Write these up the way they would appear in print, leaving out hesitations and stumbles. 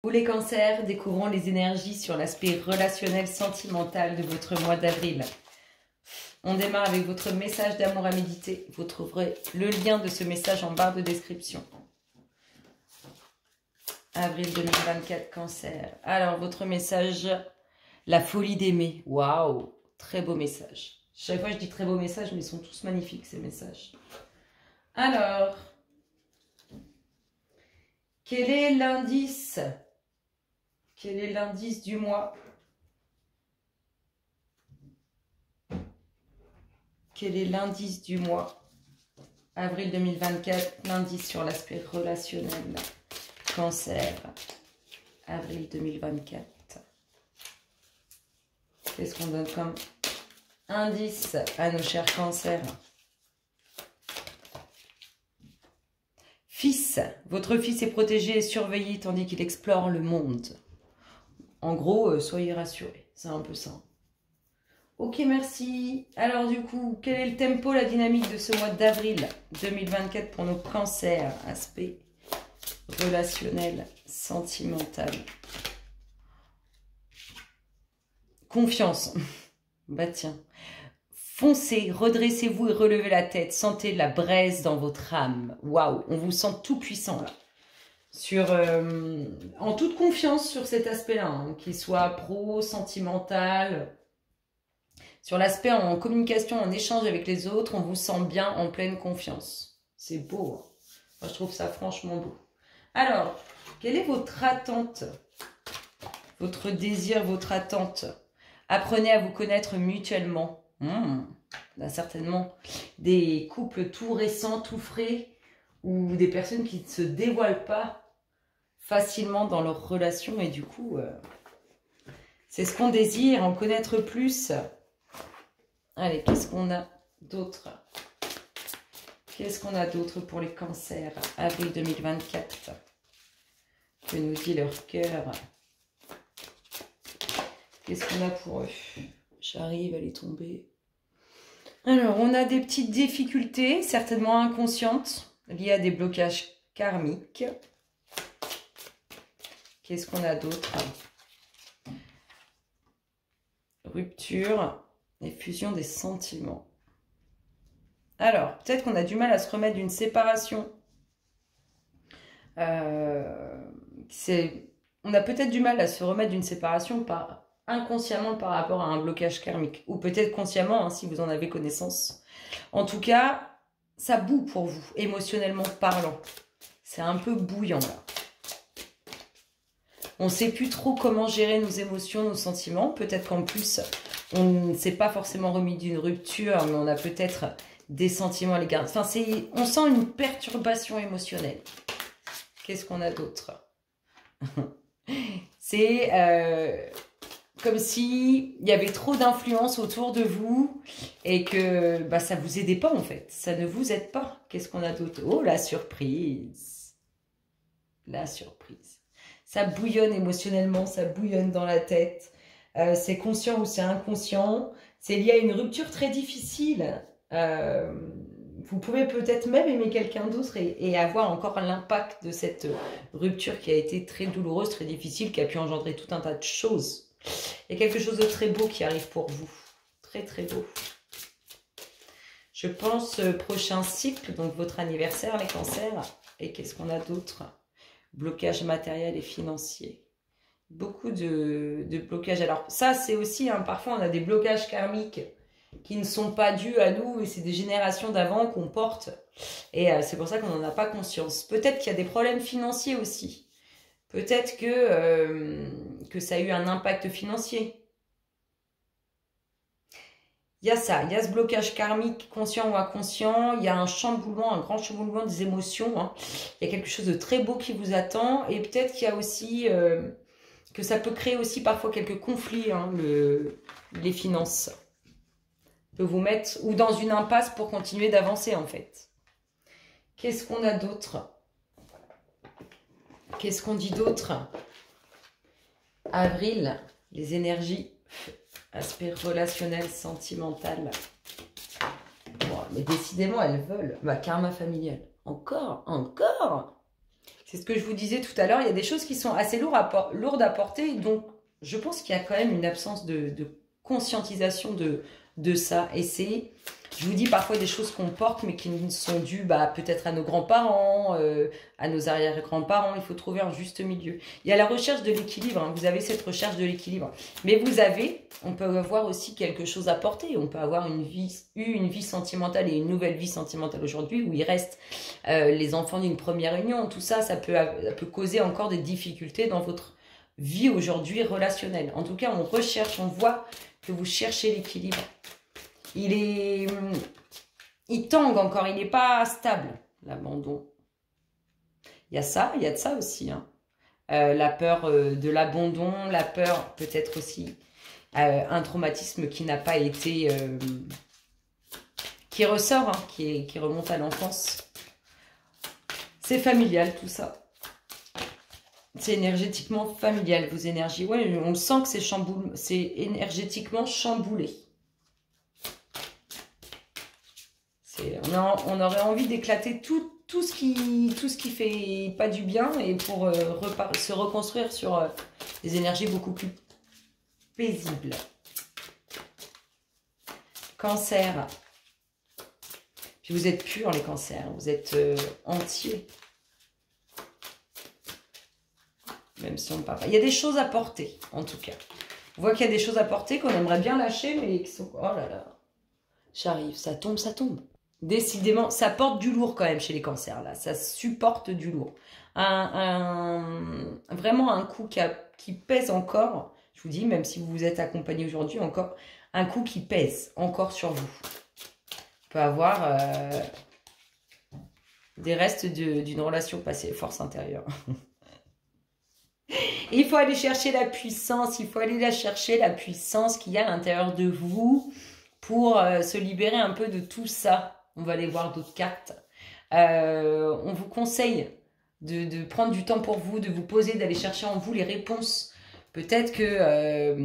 Pour les cancers, découvrons les énergies sur l'aspect relationnel sentimental de votre mois d'avril. On démarre avec votre message d'amour à méditer. Vous trouverez le lien de ce message en barre de description. Avril 2024, cancer. Alors, votre message, la folie d'aimer. Waouh, très beau message. Chaque fois, je dis très beau message, mais ils sont tous magnifiques, ces messages. Alors, quel est l'indice? Quel est l'indice du mois? Quel est l'indice du mois? Avril 2024, l'indice sur l'aspect relationnel. Cancer. Avril 2024. Qu'est-ce qu'on donne comme indice à nos chers cancers? Fils. Votre fils est protégé et surveillé tandis qu'il explore le monde. En gros, soyez rassurés. C'est un peu ça. Ok, merci. Alors du coup, quel est le tempo, la dynamique de ce mois d'avril 2024 pour nos cancers? Aspect relationnel, sentimental. Confiance. Bah tiens. Foncez, redressez-vous et relevez la tête. Sentez la braise dans votre âme. Waouh, on vous sent tout puissant là. En toute confiance sur cet aspect-là, hein, qu'il soit pro, sentimental. Sur l'aspect en communication, en échange avec les autres, on vous sent bien en pleine confiance. C'est beau. Hein. Moi, je trouve ça franchement beau. Alors, quelle est votre attente? Votre désir, votre attente? Apprenez à vous connaître mutuellement. Là, certainement des couples tout récents, tout frais, ou des personnes qui ne se dévoilent pas facilement dans leur relation. Et du coup, c'est ce qu'on désire, en connaître plus. Allez, qu'est-ce qu'on a d'autre? Qu'est-ce qu'on a d'autre pour les cancers? Avril 2024. Que nous dit leur cœur? Qu'est-ce qu'on a pour eux? J'arrive, elle est tombée. Alors, on a des petites difficultés, certainement inconscientes, liées à des blocages karmiques. Qu'est-ce qu'on a d'autre? Rupture et fusion des sentiments. Alors, peut-être qu'on a du mal à se remettre d'une séparation. On a peut-être du mal à se remettre d'une séparation inconsciemment par rapport à un blocage karmique. Ou peut-être consciemment, hein, si vous en avez connaissance. En tout cas, ça boue pour vous, émotionnellement parlant. C'est un peu bouillant, là. On ne sait plus trop comment gérer nos émotions, nos sentiments. Peut-être qu'en plus, on ne s'est pas forcément remis d'une rupture, mais on a peut-être des sentiments à l'égard. Enfin, on sent une perturbation émotionnelle. Qu'est-ce qu'on a d'autre? C'est comme s'il y avait trop d'influence autour de vous et que bah, ça ne vous aidait pas en fait. Ça ne vous aide pas. Qu'est-ce qu'on a d'autre? Oh, la surprise. La surprise. Ça bouillonne émotionnellement, ça bouillonne dans la tête. C'est conscient ou c'est inconscient. C'est lié à une rupture très difficile. Vous pouvez peut-être même aimer quelqu'un d'autre et avoir encore l'impact de cette rupture qui a été très douloureuse, très difficile, qui a pu engendrer tout un tas de choses. Il y a quelque chose de très beau qui arrive pour vous. Très, très beau. Je pense prochain cycle, donc votre anniversaire, les cancers. Et qu'est-ce qu'on a d'autre? Blocage matériel et financier. Beaucoup de blocages. Alors ça, c'est aussi, hein, parfois on a des blocages karmiques qui ne sont pas dus à nous, et c'est des générations d'avant qu'on porte. Et c'est pour ça qu'on n'en a pas conscience. Peut-être qu'il y a des problèmes financiers aussi. Peut-être que ça a eu un impact financier. Il y a ça, il y a ce blocage karmique, conscient ou inconscient. Il y a un chamboulement, un grand chamboulement des émotions. Hein. Il y a quelque chose de très beau qui vous attend. Et peut-être qu'il y a aussi... que ça peut créer aussi parfois quelques conflits, hein, les finances. Peut vous mettre ou dans une impasse pour continuer d'avancer en fait. Qu'est-ce qu'on a d'autre? Qu'est-ce qu'on dit d'autre? Avril, les énergies, aspect relationnel, sentimental. Bon, mais décidément, elles veulent. Bah, karma familial. Encore, encore. C'est ce que je vous disais tout à l'heure. Il y a des choses qui sont assez lourdes à porter. Donc, je pense qu'il y a quand même une absence de conscientisation de ça. Et c'est, je vous dis parfois des choses qu'on porte, mais qui sont dues peut-être à nos grands-parents, à nos arrière-grands-parents. Il faut trouver un juste milieu. Il y a la recherche de l'équilibre. Hein. Vous avez cette recherche de l'équilibre. Mais on peut avoir aussi quelque chose à porter. On peut avoir une vie sentimentale et une nouvelle vie sentimentale aujourd'hui où il reste les enfants d'une première union. Tout ça, ça peut causer encore des difficultés dans votre vie aujourd'hui relationnelle. En tout cas, on voit que vous cherchez l'équilibre. Il tangue encore, il n'est pas stable, l'abandon. Il y a ça, il y a de ça aussi. Hein. La peur de l'abandon, la peur peut-être aussi un traumatisme qui n'a pas été... qui ressort, hein, qui remonte à l'enfance. C'est familial tout ça. C'est énergétiquement familial, vos énergies. Ouais, on le sent que c'est énergétiquement chamboulé. On aurait envie d'éclater tout ce qui fait pas du bien et pour se reconstruire sur des énergies beaucoup plus paisibles. Cancer. Puis vous êtes purs les cancers, vous êtes entiers. Même si on ne parle pas. Il y a des choses à porter, en tout cas. On voit qu'il y a des choses à porter qu'on aimerait bien lâcher, mais qui sont... Oh là là. J'arrive, ça tombe, ça tombe. Décidément, ça porte du lourd quand même chez les cancers, là. Ça supporte du lourd. Vraiment un coup qui pèse encore. Je vous dis, même si vous vous êtes accompagné aujourd'hui, encore un coup qui pèse encore sur vous. On peut avoir des restes d'une relation passée, force intérieure. Il faut aller chercher la puissance, il faut aller la chercher, la puissance qu'il y a à l'intérieur de vous pour se libérer un peu de tout ça. On va aller voir d'autres cartes. On vous conseille de prendre du temps pour vous, de vous poser, d'aller chercher en vous les réponses. Peut-être que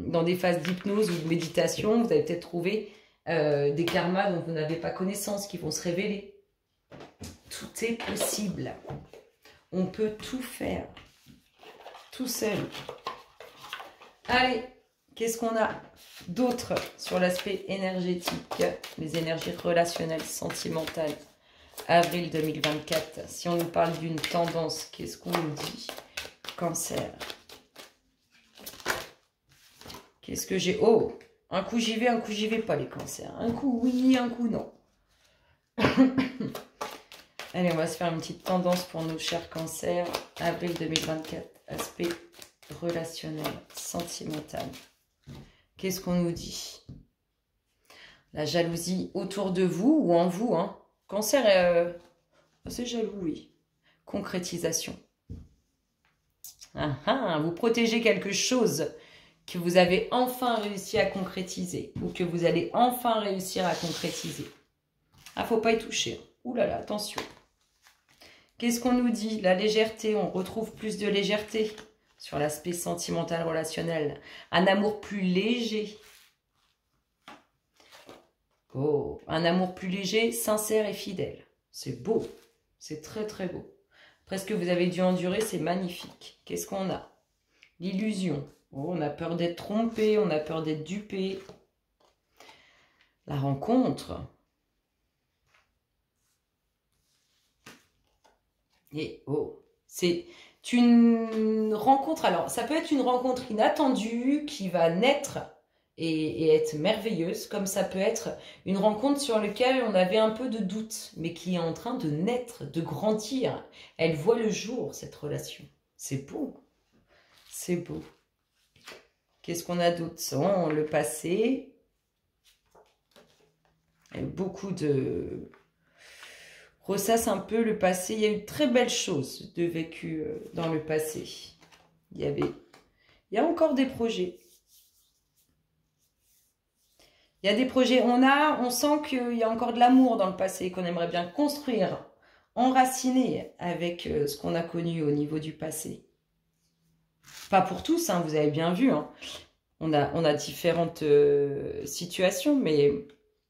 dans des phases d'hypnose ou de méditation, vous allez peut-être trouver des karmas dont vous n'avez pas connaissance, qui vont se révéler. Tout est possible. On peut tout faire. Tout seul. Allez, qu'est-ce qu'on a d'autre sur l'aspect énergétique, les énergies relationnelles, sentimentales, avril 2024. Si on nous parle d'une tendance, qu'est-ce qu'on nous dit? Cancer. Qu'est-ce que j'ai? Oh, un coup j'y vais, un coup j'y vais pas les cancers. Un coup oui, un coup non. Allez, on va se faire une petite tendance pour nos chers cancers. Avril 2024, aspect relationnel, sentimental. Qu'est-ce qu'on nous dit? La jalousie autour de vous ou en vous. Hein. Cancer est assez jaloux, oui. Concrétisation. Vous protégez quelque chose que vous avez enfin réussi à concrétiser ou que vous allez enfin réussir à concrétiser. Ah, faut pas y toucher. Ouh là là, attention. Qu'est-ce qu'on nous dit? La légèreté, on retrouve plus de légèreté sur l'aspect sentimental relationnel. Un amour plus léger. Oh, un amour plus léger, sincère et fidèle. C'est beau. C'est très très beau. Après ce que vous avez dû endurer, c'est magnifique. Qu'est-ce qu'on a? L'illusion. Oh, on a peur d'être trompé, on a peur d'être dupé. La rencontre. Et oh, c'est une rencontre. Alors, ça peut être une rencontre inattendue qui va naître et être merveilleuse, comme ça peut être une rencontre sur laquelle on avait un peu de doute, mais qui est en train de naître, de grandir. Elle voit le jour, cette relation. C'est beau. C'est beau. Qu'est-ce qu'on a d'autre? Oh, le passé. Il y a beaucoup de... ressasse un peu le passé. Il y a eu de très belles choses de vécu dans le passé. Il y a encore des projets. Il y a des projets. On sent qu'il y a encore de l'amour dans le passé, qu'on aimerait bien construire, enraciner avec ce qu'on a connu au niveau du passé. Pas pour tous, hein, vous avez bien vu. Hein. On a différentes situations, mais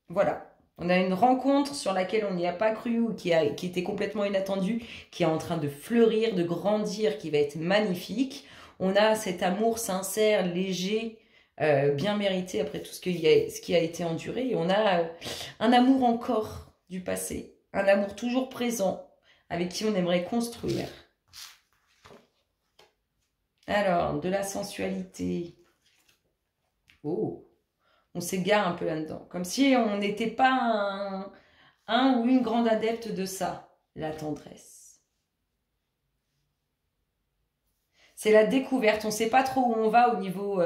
voilà. On a une rencontre sur laquelle on n'y a pas cru ou qui était complètement inattendue, qui est en train de fleurir, de grandir, qui va être magnifique. On a cet amour sincère, léger, bien mérité après tout ce qui a été enduré. Et on a un amour encore du passé, un amour toujours présent, avec qui on aimerait construire. Alors, de la sensualité. Oh, on s'égare un peu là-dedans. Comme si on n'était pas un ou une grande adepte de ça, la tendresse. C'est la découverte. On ne sait pas trop où on va au niveau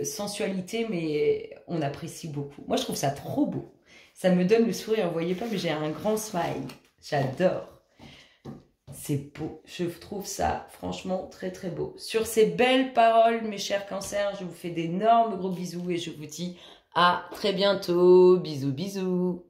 sensualité, mais on apprécie beaucoup. Moi, je trouve ça trop beau. Ça me donne le sourire. Vous voyez pas, mais j'ai un grand smile. J'adore. C'est beau. Je trouve ça franchement très très beau. Sur ces belles paroles, mes chers cancers, je vous fais d'énormes gros bisous et je vous dis à très bientôt. Bisous, bisous.